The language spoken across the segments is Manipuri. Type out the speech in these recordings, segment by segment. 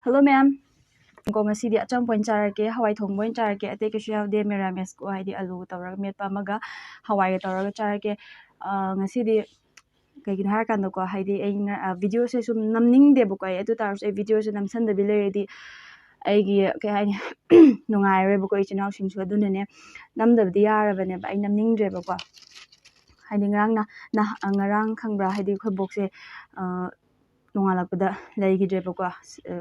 Hello ma'am. Ko ngasi di acham point charake hawai thongboin charake ate kishu yaude merames ko haidi alu tawraga metpa amaga hawai tawraga charake ngasi di kaigin har kan ko haidi ai video se sum namning de bu ko ai atu tar se video se namsan da bile di aigi ke haini nungai re bu ko ichinaw sing su adunane namda di yarabane ba ai namning dre ba ko haidi ngarang na ngarang khangbra haidi khobok se nongalakpada leigidreba ko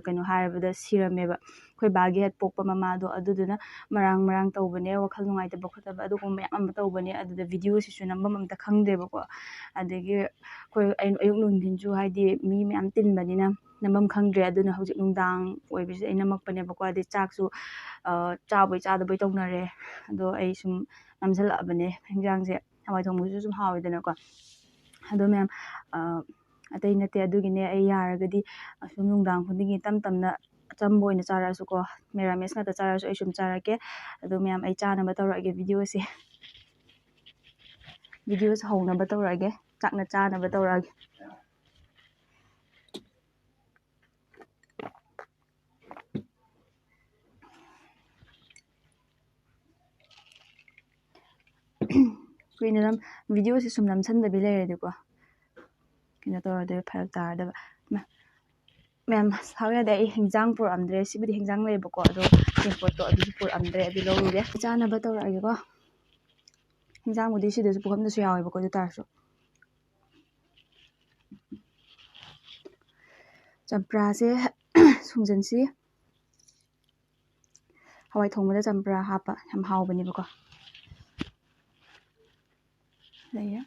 kaino harabada sirameba khoi bagi het pokpa mama do aduduna marang tawbane wakhal nungai taba khotaba adu ko mayam am tawbane aduda video si su nambam amta khangdeba ko adagi khoi ayuk nungdin ju haidi mi mayam tinbanina nambam khangdre aduna hojik nungdang oibise aina makpane ba ko adi chak su chaboy chadabay tawnare ado ay sum namsal abane hingjang se hawai thongbu sum hawidana ko ado ma'am atay nate adugine ay yaragadi asum nungdang khundingi tamna chambo ina charasu ko merames na ta charasu ay sum charake adu ma'am ay chana ba tawrage video se hawna ba tawrage chakna chana ba tawrage kuina nam video se sum nam san da bi lere de ko kina tawrade pharak tar da ma'am hawya da hingjang pur amdre sibidi hingjang le ba ko ado import to adu pur amdre adu lowure chana ba tawrage ko hingjang mudi si de su pukam da su yawe ba ko du tar su champra se sungjan si hawai thongbada champra hapa yam hawbani ba ko leya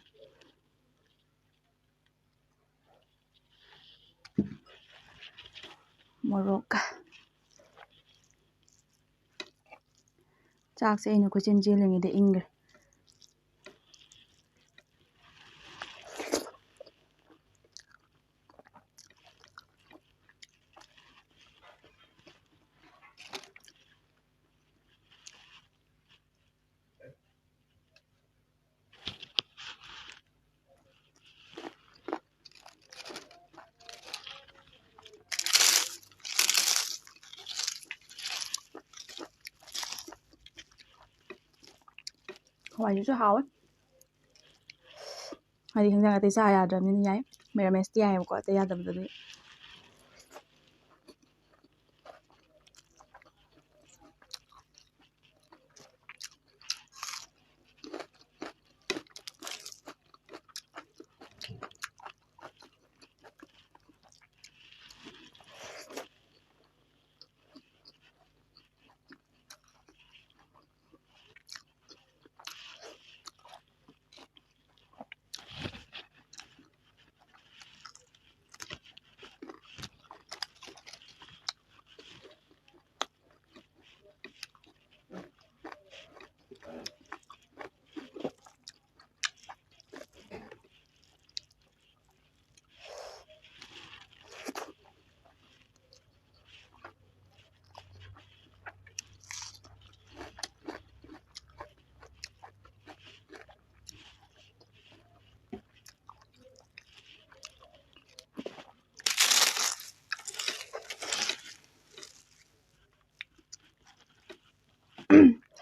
morok chak se ina ko chen jelingi de ingre hawai su hawa hadi hingjang ate cha ya dram ni yai merames ti yai ko ate ya dam da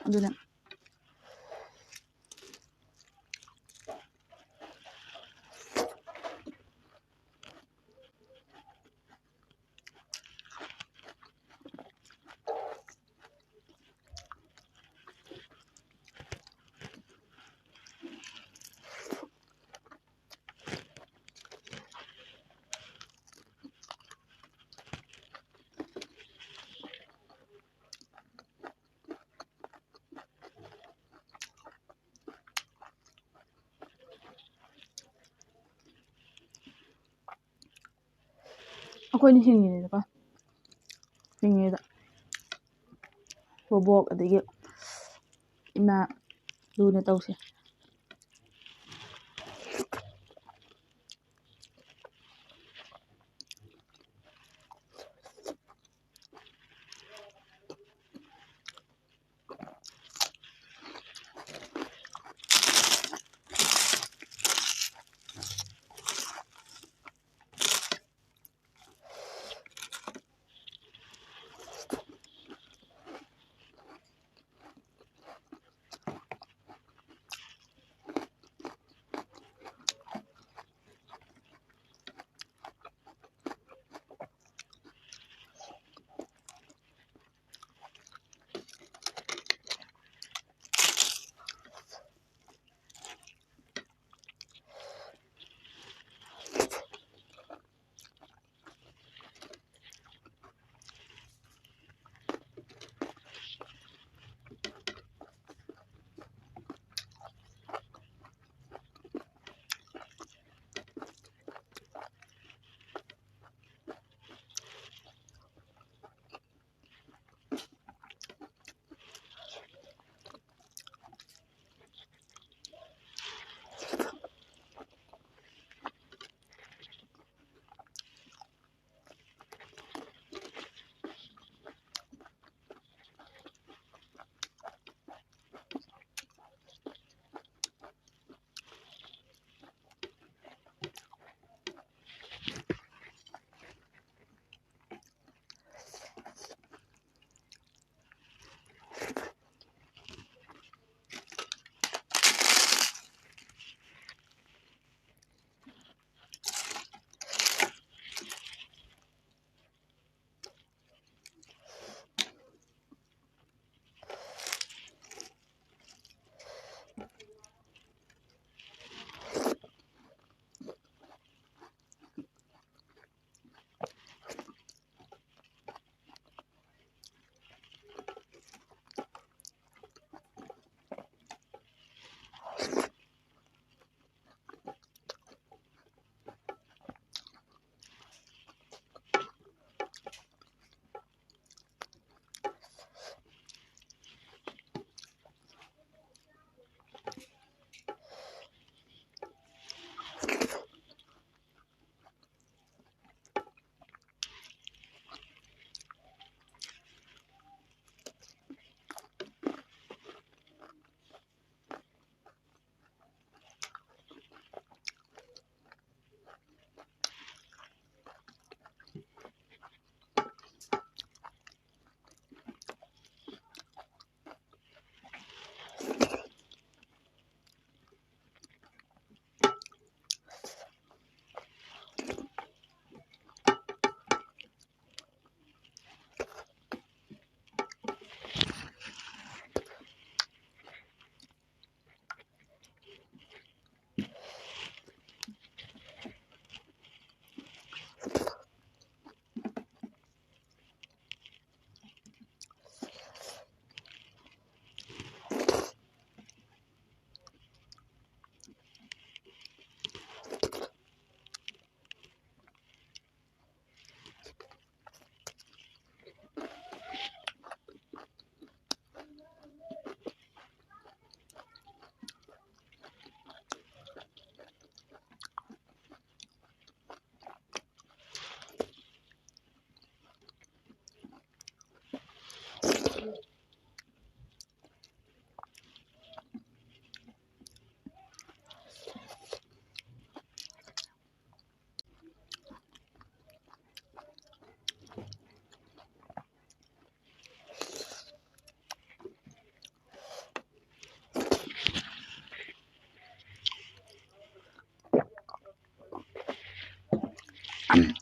aduna akoini hingini ko hingida bobok adagi ima luna tawse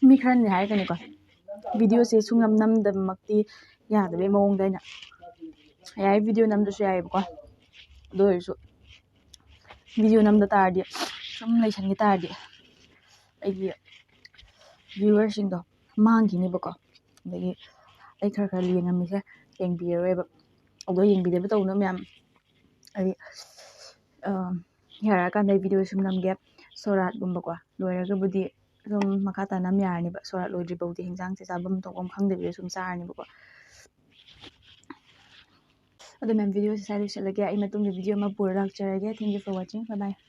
mi khran hai cái này coi video se sungam nam da makti ya da be mong da nya ai video nam da su ai ko do su video nam da tar di sum lai san gi tar di ai gi viewers sing do mang gi ni ba ko dagi ai khar khar li ngam mi se yeng bi re ba odo yeng bi de ba to no myam ai yara kan dai video sum nam gap sorat gumba ko loira ga budi sum makha ta nam yar ni ba sorat loi dri bawdi hingjang se sabam to kom khang de bi sum sar ni ba ko ado mem video se sai se lage ai matung video ma pur rak charage thank you for watching bye bye